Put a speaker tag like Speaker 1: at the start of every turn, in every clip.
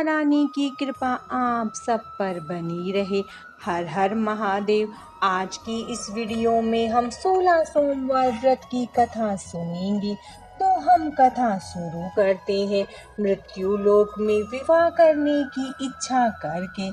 Speaker 1: महारानी की कृपा आप सब पर बनी रहे। हर हर महादेव। आज की इस वीडियो में हम 16 सोमवार व्रत की कथा सुनेंगे। तो हम कथा शुरू करते हैं। मृत्यु लोक में विवाह करने की इच्छा करके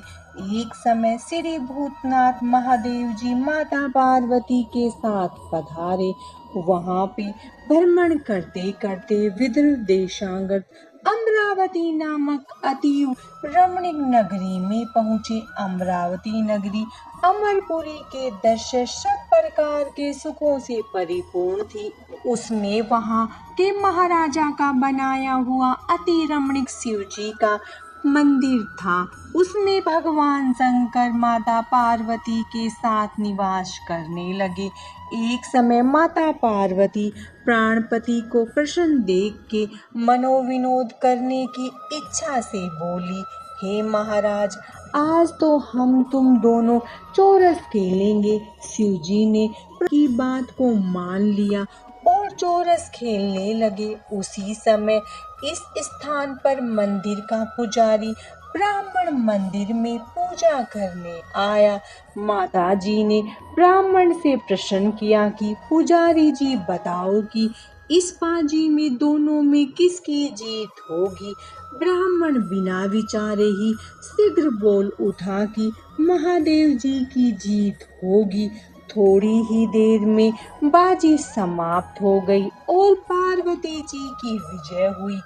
Speaker 1: एक समय श्री भूतनाथ महादेव जी माता पार्वती के साथ पधारे। वहां पे भ्रमण करते करते विदर्भ देशांगत अमरावती नामक अति रमणीक नगरी में पहुँचे। अमरावती नगरी अमरपुरी के दृश्य सब प्रकार के सुखों से परिपूर्ण थी। उसमें वहां के महाराजा का बनाया हुआ अति रमणीक शिव जी का मंदिर था। उसमें भगवान शंकर माता पार्वती के साथ निवास करने लगे। एक समय माता पार्वती प्राणपति को प्रसन्न देख के मनोविनोद करने की इच्छा से बोली, हे महाराज, आज तो हम तुम दोनों चौरस खेलेंगे। शिव जी ने की बात को मान लिया और चौरस खेलने लगे। उसी समय इस स्थान पर मंदिर का पुजारी ब्राह्मण मंदिर में पूजा करने आया। माता जी ने ब्राह्मण से प्रश्न किया कि पुजारी जी बताओ कि इस बाजी में दोनों में किसकी जीत होगी। ब्राह्मण बिना विचारे ही शीघ्र बोल उठा कि महादेव जी की जीत होगी। थोड़ी ही देर में बाजी समाप्त हो गई और पार्वती जी की विजय हुई।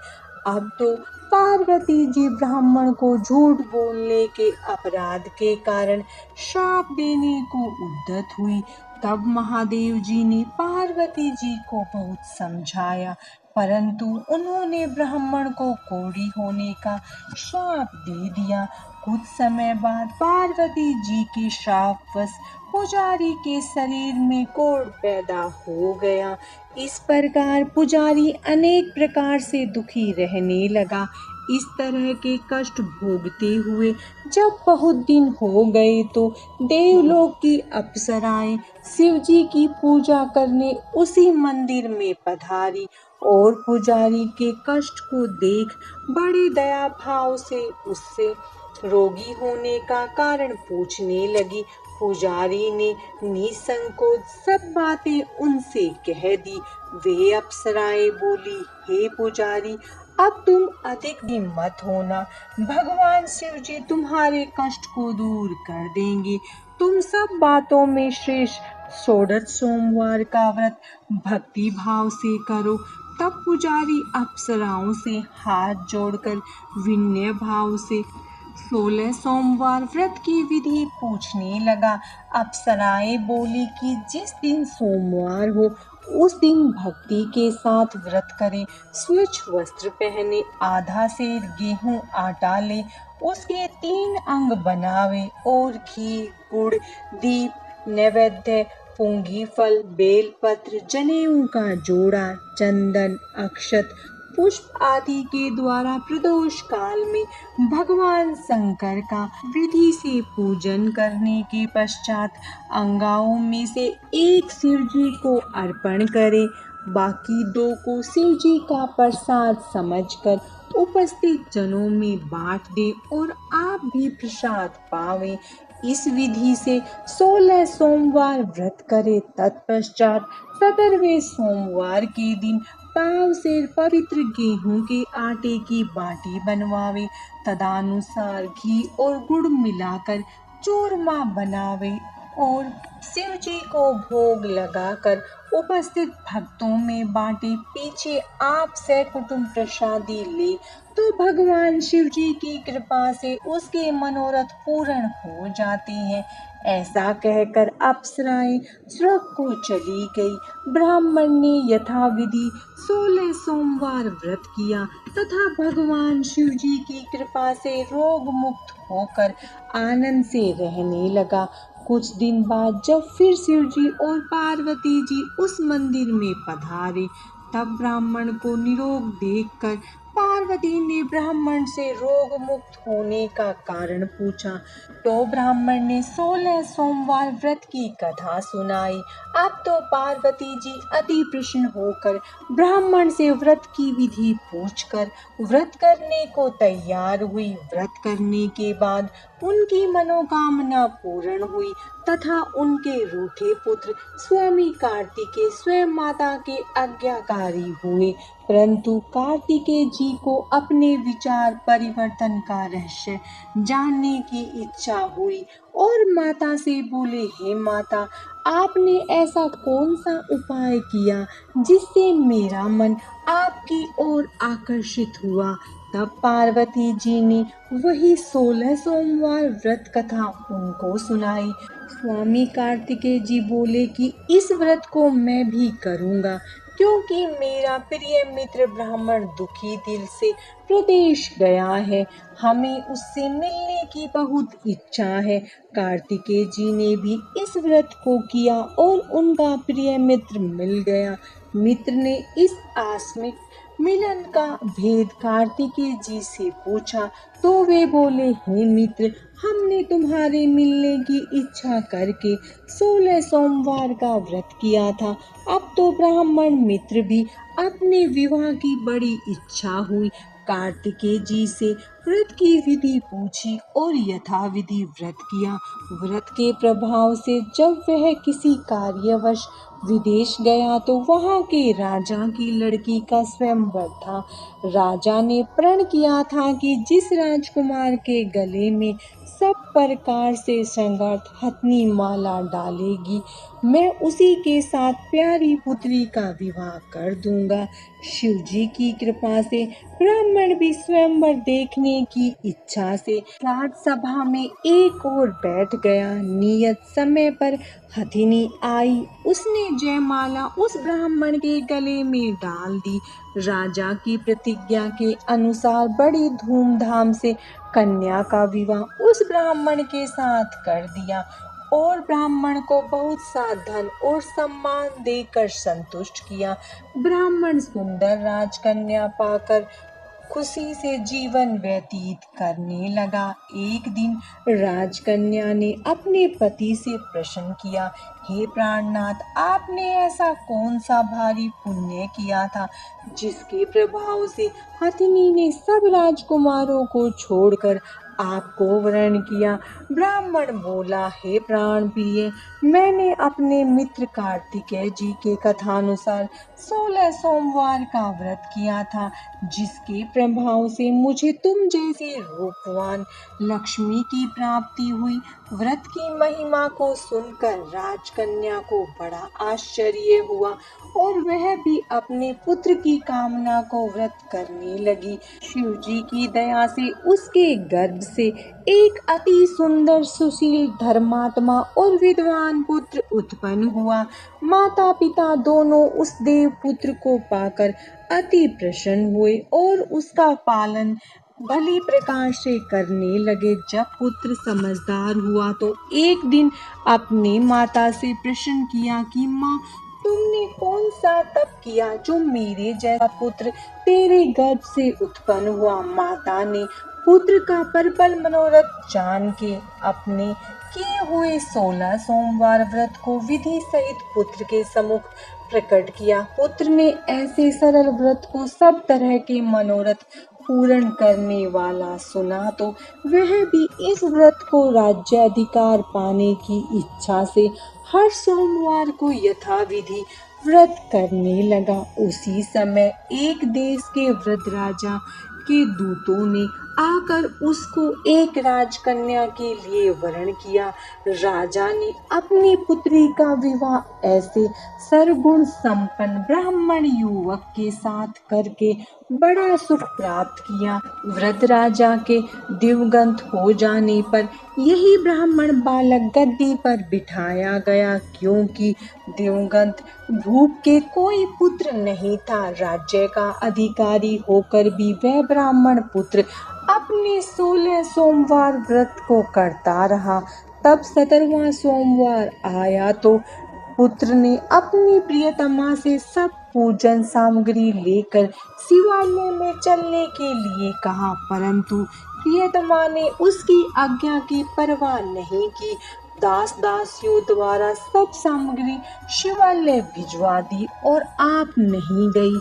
Speaker 1: अब तो पार्वती जी ब्राह्मण को झूठ बोलने के अपराध के कारण श्राप देने को उद्यत हुई। तब महादेव जी ने पार्वती जी को बहुत समझाया, परंतु उन्होंने ब्राह्मण को कोढ़ी होने का श्राप दे दिया। कुछ समय बाद पार्वती जी के श्रापवश पुजारी के शरीर में कोढ़ पैदा हो गया। इस प्रकार पुजारी अनेक प्रकार से दुखी रहने लगा। इस तरह के कष्ट भोगते हुए जब बहुत दिन हो गए तो देवलोक की अप्सराएं शिव जी की पूजा करने उसी मंदिर में पधारी और पुजारी के कष्ट को देख बड़े दया भाव से उससे रोगी होने का कारण पूछने लगी। पुजारी ने निसंकोच सब बातें उनसे कह दी। वे अप्सराएं बोली, हे पुजारी, अब तुम अधिक भी मत होना। भगवान शिव जी तुम्हारे कष्ट को दूर कर देंगे। तुम सब बातों में श्रेष्ठ 16 सोमवार का व्रत भक्ति भाव से करो। तब पुजारी अप्सराओं से हाथ जोड़कर विनय भाव से 16 सोमवार व्रत की विधि पूछने लगा। अप्सराएं बोली कि जिस दिन सोमवार हो उस दिन भक्ति के साथ व्रत करे, स्वच्छ वस्त्र पहने, आधा सेर गेहूं आटा ले, उसके 3 अंग बनावे और घी, गुड़, दीप, नैवेद्य, पुंगी फल, बेलपत्र, जनेऊ का जोड़ा, चंदन, अक्षत, पुष्प आदि के द्वारा प्रदोष काल में भगवान शंकर का विधि से पूजन करने के पश्चात अंगाओं में से एक शिव जी को अर्पण करे, बाकी 2 को शिव जी का प्रसाद समझकर उपस्थित जनों में बांट दे और आप भी प्रसाद पावे। इस विधि से 16 सोमवार व्रत करे। तत्पश्चात 17वें सोमवार के दिन पाव से पवित्र गेहूं के आटे की बाटी बनवावे, तदानुसार घी और गुड़ मिलाकर चूरमा बनावे और शिव जी को भोग लगाकर उपस्थित भक्तों में बांटे। पीछे आप से कुटुंब प्रसादी ले तो भगवान शिव जी की कृपा से उसके मनोरथ पूर्ण हो जाते हैं। ऐसा कहकर अप्सराएं स्वर्ग को चली गई। ब्राह्मण ने यथाविधि 16 सोमवार व्रत किया तथा भगवान शिव जी की कृपा से रोग मुक्त होकर आनंद से रहने लगा। कुछ दिन बाद जब फिर शिव जी और पार्वती जी उस मंदिर में पधारे, तब ब्राह्मण को निरोग देखकर पार्वती ने ब्राह्मण से रोग मुक्त होने का कारण पूछा तो ब्राह्मण ने 16 सोमवार व्रत की कथा सुनाई। अब तो पार्वती जी अति प्रसन्न होकर ब्राह्मण से व्रत की विधि पूछकर व्रत करने को तैयार हुई। व्रत करने के बाद उनकी मनोकामना पूर्ण हुई तथा उनके रूठे पुत्र स्वामी कार्तिकेय स्वयं माता के आज्ञाकारी हुए। परंतु कार्तिकेय जी को अपने विचार परिवर्तन का रहस्य जानने की इच्छा हुई और माता से बोले, हे माता, आपने ऐसा कौन सा उपाय किया जिससे मेरा मन आपकी ओर आकर्षित हुआ। तब पार्वती जी ने वही 16 सोमवार व्रत कथा उनको सुनाई। स्वामी कार्तिकेय जी बोले कि इस व्रत को मैं भी करूंगा क्योंकि मेरा प्रिय मित्र ब्राह्मण दुखी दिल से प्रदेश गया है। हमें उससे मिलने की बहुत इच्छा है। कार्तिकेय जी ने भी इस व्रत को किया और उनका प्रिय मित्र मिल गया। मित्र ने इस आकस्मिक मिलन का भेद कार्तिकेय जी से पूछा तो वे बोले, हे मित्र, हमने तुम्हारे मिलने की इच्छा करके 16 सोमवार का व्रत किया था। अब तो ब्राह्मण मित्र भी अपने विवाह की बड़ी इच्छा हुई। कार्तिकेय जी से व्रत की विधि पूछी और यथाविधि व्रत किया। व्रत के प्रभाव से जब वह किसी कार्यवश विदेश गया तो वहां के राजा की लड़की का स्वयंवर था। राजा ने प्रण किया था कि जिस राजकुमार के गले में सब प्रकार से श्रृंगार हथनी माला डालेगी, मैं उसी के साथ प्यारी पुत्री का विवाह कर दूंगा। शिव जी की कृपा से ब्राह्मण भी स्वयंवर देखने की इच्छा से राजसभा में एक ओर बैठ गया। नियत समय पर हथिनी आई। उसने जयमाला उस ब्राह्मण के गले में डाल दी। राजा की प्रतिज्ञा के अनुसार बड़ी धूमधाम से कन्या का विवाह उस ब्राह्मण के साथ कर दिया और ब्राह्मण को बहुत सा धन और सम्मान देकर संतुष्ट किया। ब्राह्मण सुंदर राजकन्या पाकर खुशी से जीवन व्यतीत करने लगा। एक दिन राजकन्या ने अपने पति से प्रश्न किया, हे प्राणनाथ, आपने ऐसा कौन सा भारी पुण्य किया था जिसके प्रभाव से हथिनी ने सब राजकुमारों को छोड़कर आपको वरण किया। ब्राह्मण बोला, हे प्राण प्रिय, मैंने अपने मित्र कार्तिकेय जी के कथानुसार 16 सोमवार का व्रत किया था जिसके प्रभाव से मुझे तुम जैसे रूपवान लक्ष्मी की प्राप्ति हुई। व्रत की महिमा को सुनकर राजकन्या को बड़ा आश्चर्य हुआ और वह भी अपने पुत्र की कामना को व्रत करने लगी। शिव जी की दया से उसके गर्भ से एक अति सुंदर सुशील धर्मात्मा और विद्वान पुत्र उत्पन्न हुआ। माता पिता दोनों उस देव पुत्र को पाकर अति प्रसन्न हुए और उसका पालन भली प्रकार से करने लगे। जब पुत्र समझदार हुआ तो एक दिन अपनी माता से प्रश्न किया कि माँ, तुमने कौन सा तप किया जो मेरे जैसा पुत्र तेरे गर्भ से उत्पन्न हुआ। माता ने पुत्र का प्रबल मनोरथ जान के अपने किए हुए 16 सोमवार व्रत को विधि सहित पुत्र के सम्मुख प्रकट किया। पुत्र ने ऐसे सरल व्रत को सब तरह के मनोरथ पूर्ण करने वाला सुना तो वह भी इस व्रत को राज्याधिकार पाने की इच्छा से हर सोमवार को यथाविधि व्रत करने लगा। उसी समय एक देश के वृद्ध राजा के दूतों ने आकर उसको एक राजकन्या के लिए वरण किया। राजा ने अपनी पुत्री का विवाह ऐसे सर्वगुण संपन्न ब्राह्मण युवक के साथ करके बड़ा सुख प्राप्त किया। वृद्ध राजा के दिवंगत हो जाने पर यही ब्राह्मण बालक गद्दी पर बिठाया गया, क्योंकि दिवंगत भूप के कोई पुत्र नहीं था। राज्य का अधिकारी होकर भी वह ब्राह्मण पुत्र अपने 16 सोमवार व्रत को करता रहा। तब 17वां सोमवार आया तो पुत्र ने अपनी प्रियतमा से सब पूजन सामग्री लेकर शिवालय में चलने के लिए कहा, परंतु प्रियतमा ने उसकी आज्ञा की परवाह नहीं की। दास दासियों द्वारा सब सामग्री शिवालय भिजवा दी और आप नहीं गई।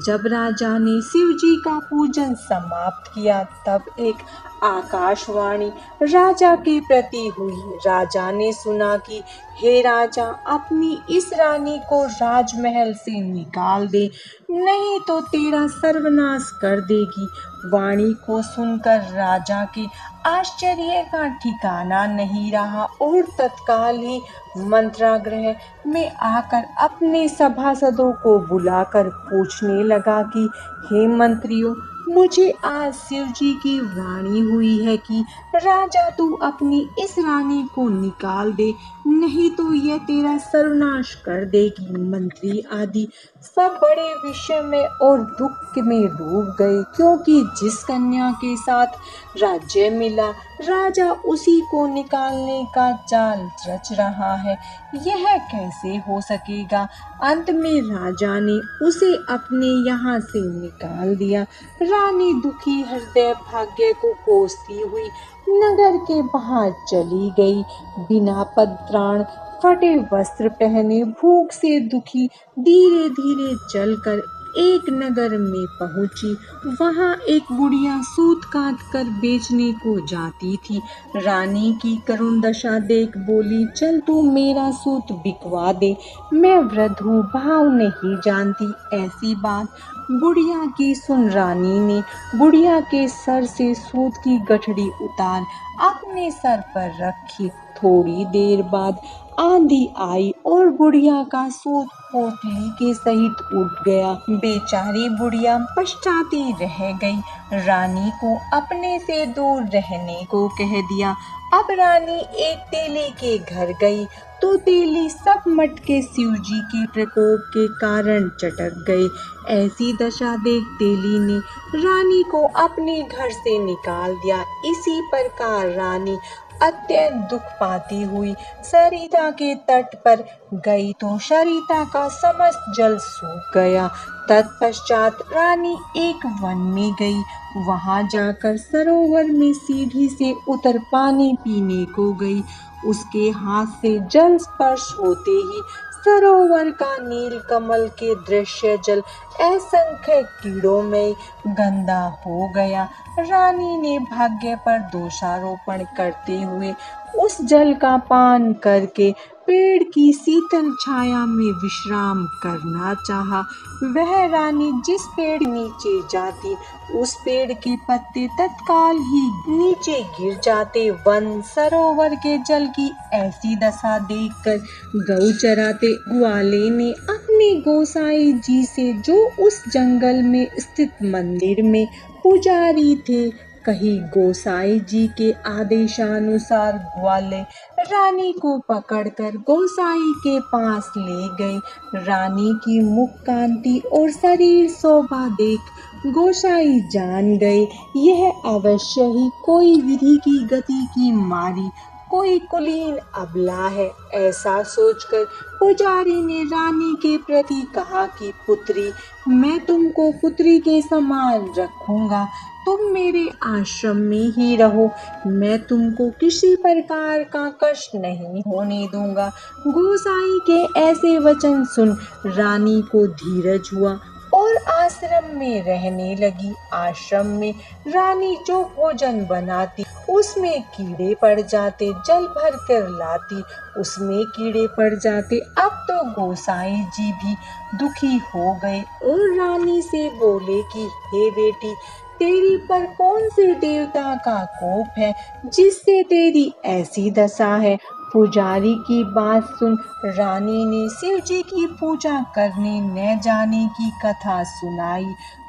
Speaker 1: जब राजा ने शिव जी का पूजन समाप्त किया तब एक आकाशवाणी राजा के प्रति हुई। राजा ने सुना कि हे राजा, अपनी इस रानी को राजमहल से निकाल दे, नहीं तो तेरा सर्वनाश कर देगी। वाणी को सुनकर राजा के आश्चर्य का ठिकाना नहीं रहा और तत्काल ही मंत्रागृह में आकर अपने सभासदों को बुलाकर पूछने लगा कि हे मंत्रियों, मुझे आज शिव जी की वाणी हुई है कि राजा तू अपनी इस रानी को निकाल दे, नहीं तो यह तेरा सर्वनाश कर देगी। मंत्री आदि सब बड़े विषय में और दुख में डूब गए, क्योंकि जिस कन्या के साथ राज्य मिला राजा उसी को निकालने का चाल रच रहा है, यह कैसे हो सकेगा। अंत में राजा ने उसे अपने यहाँ से निकाल दिया। रानी दुखी हृदय भाग्य को कोसती हुई नगर के बाहर चली गई। बिना पत्राण, फटे वस्त्र पहने, भूख से दुखी धीरे धीरे चलकर एक नगर में पहुंची। वहां एक बुढ़िया सूत काट कर बेचने को जाती थी। रानी की करुण दशा देख बोली, चल तू मेरा सूत बिकवा दे, मैं वृद्ध हूँ, भाव नहीं जानती। ऐसी बात बुढ़िया की सुन रानी ने बुढ़िया के सर से सूत की गठड़ी उतार अपने सर पर रखी। थोड़ी देर बाद आंधी आई और बुढ़िया का सूत पोटली के सहित उड़ गया। बेचारी बुढ़िया पछताती रह गई। रानी को अपने से दूर रहने को कह दिया। अब रानी एक तेली के घर गई तो तेली सब मटके शिव जी के प्रकोप के कारण चटक गए। ऐसी दशा देख तेली ने रानी को अपने घर से निकाल दिया। इसी प्रकार रानी अत्यंत दुख पाती हुई सरिता के तट पर गई तो सरिता का समस्त जल सूख गया। तत्पश्चात रानी एक वन में गई। वहां जाकर सरोवर में सीढ़ी से उतर पानी पीने को गई। उसके हाथ से जल स्पर्श होते ही सरोवर का नील कमल के दृश्य जल असंख्य कीड़ों में गंदा हो गया। रानी ने भाग्य पर दोषारोपण करते हुए उस जल का पान करके पेड़ की शीतल छाया में विश्राम करना चाहा। वह रानी जिस पेड़ नीचे जाती उस पेड़ के पत्ते तत्काल ही नीचे गिर जाते। वन सरोवर के जल की ऐसी दशा देखकर गौ चराते ग्वाले ने अपने गोसाई जी से, जो उस जंगल में स्थित मंदिर में पुजारी थे, कही। गोसाई जी के आदेशानुसार ग्वाले रानी को पकड़कर गोसाई के पास ले गए। रानी की मुख कांति और शरीर शोभा देख गोसाई जान गए, यह अवश्य ही कोई विधि की गति की मारी कोई कुलीन अबला है। ऐसा सोचकर पुजारी ने रानी के प्रति कहा कि पुत्री, मैं तुमको पुत्री के समान रखूंगा, तुम मेरे आश्रम में ही रहो, मैं तुमको किसी प्रकार का कष्ट नहीं होने दूंगा। गोसाई के ऐसे वचन सुन रानी को धीरज हुआ और आश्रम में रहने लगी। आश्रम में रानी जो भोजन बनाती उसमें कीड़े पड़ जाते, जल भर कर लाती उसमें कीड़े पड़ जाते। अब तो गोसाई जी भी दुखी हो गए और रानी से बोले कि हे बेटी, तेरी पर कौन से देवता का कोप है जिससे तेरी ऐसी दशा है। पुजारी की बात सुन रानी ने शिव जी की पूजा करने न जाने की कथा सुनाई।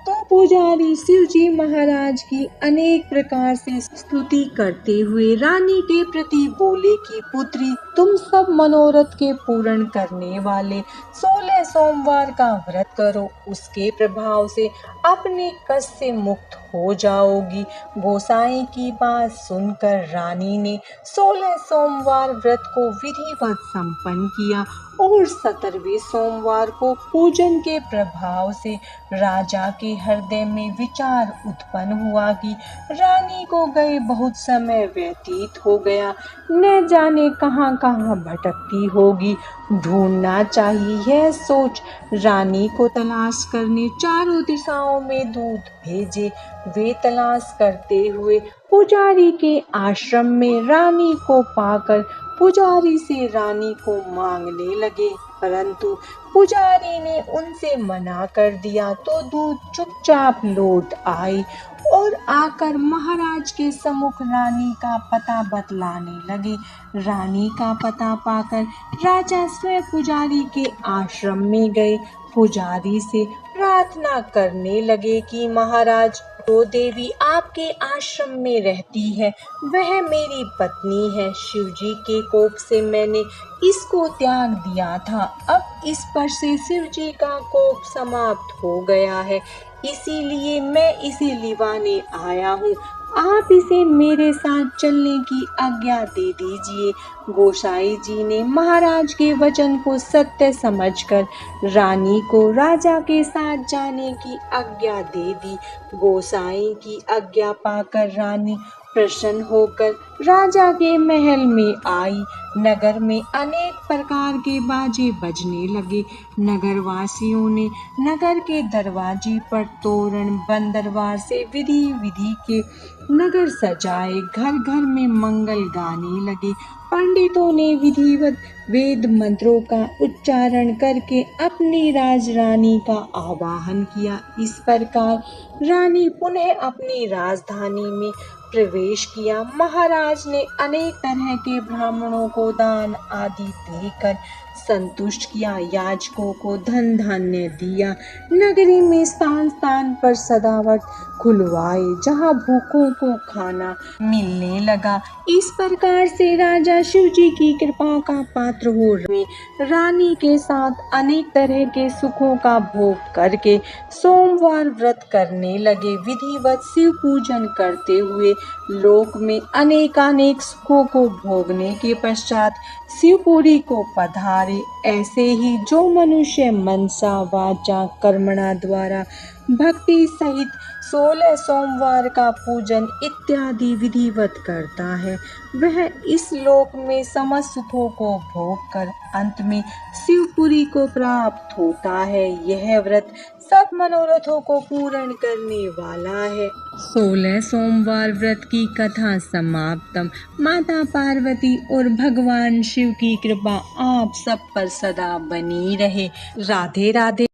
Speaker 1: तो पुजारी शिव जी महाराज की अनेक प्रकार से स्तुति करते हुए रानी के प्रति बोले कि पुत्री, तुम सब मनोरथ के पूर्ण करने वाले 16 सोमवार का व्रत करो, उसके प्रभाव से अपने कष्ट से मुक्त हो जाओगी। गोसाई की बात सुनकर रानी ने 16 सोमवार व्रत को विधिवत संपन्न किया और 17वें सोमवार को पूजन के प्रभाव से राजा के हृदय में विचार उत्पन्न हुआ कि रानी को गए बहुत समय व्यतीत हो गया, न जाने कहाँ कहाँ भटकती होगी, ढूंढना चाहिए। यह सोच रानी को तलाश करने चारों दिशाओं में दूत भेजे। वे तलाश करते हुए पुजारी के आश्रम में रानी को पाकर पुजारी से रानी को मांगने लगे, परंतु पुजारी ने उनसे मना कर दिया तो दूत चुपचाप लौट आए और आकर महाराज के सम्मुख रानी का पता बतलाने लगे। रानी का पता पाकर राजा स्वयं पुजारी के आश्रम में गए। पुजारी से प्रार्थना करने लगे कि महाराज, जो देवी आपके आश्रम में रहती है वह मेरी पत्नी है। शिवजी के कोप से मैंने इसको त्याग दिया था, अब इस पर से शिवजी का कोप समाप्त हो गया है, इसीलिए मैं इसे लिवाने आया हूँ। आप इसे मेरे साथ चलने की आज्ञा दे दीजिए। गोसाई जी ने महाराज के वचन को सत्य समझकर रानी को राजा के साथ जाने की आज्ञा दे दी। गोसाई की आज्ञा पाकर रानी प्रसन्न होकर राजा के महल में आई। नगर में अनेक प्रकार के बाजे बजने लगे। नगरवासियों ने नगर के दरवाजे पर तोरण बंदरवार से विधि विधि के नगर सजाए, घर घर में मंगल गाने लगे। पंडितों ने विधिवत वेद मंत्रों का उच्चारण करके अपनी राजरानी का आवाहन किया। इस प्रकार रानी पुनः अपनी राजधानी में प्रवेश किया। महाराज ने अनेक तरह के ब्राह्मणों को दान आदि देकर संतुष्ट किया। याजकों को धन धान्य दिया। नगरी में स्थान स्थान पर सजावट खुलवाए, जहाँ भूखों को खाना मिलने लगा। इस प्रकार से राजा शिवजी की कृपा का पात्र हो रहे रानी के साथ अनेक तरह के सुखों का भोग करके सोमवार व्रत करने लगे। विधिवत शिव पूजन करते हुए लोक में अनेकानेक सुखों को भोगने के पश्चात शिवपुरी को पधारे। ऐसे ही जो मनुष्य मनसा वाचा कर्मणा द्वारा भक्ति सहित 16 सोमवार का पूजन इत्यादि विधिवत करता है, वह इस लोक में समस्त सुखों को भोग कर अंत में शिवपुरी को प्राप्त होता है। यह व्रत सब मनोरथों को पूर्ण करने वाला है। 16 सोमवार व्रत की कथा समाप्तम। माता पार्वती और भगवान शिव की कृपा आप सब पर सदा बनी रहे। राधे राधे।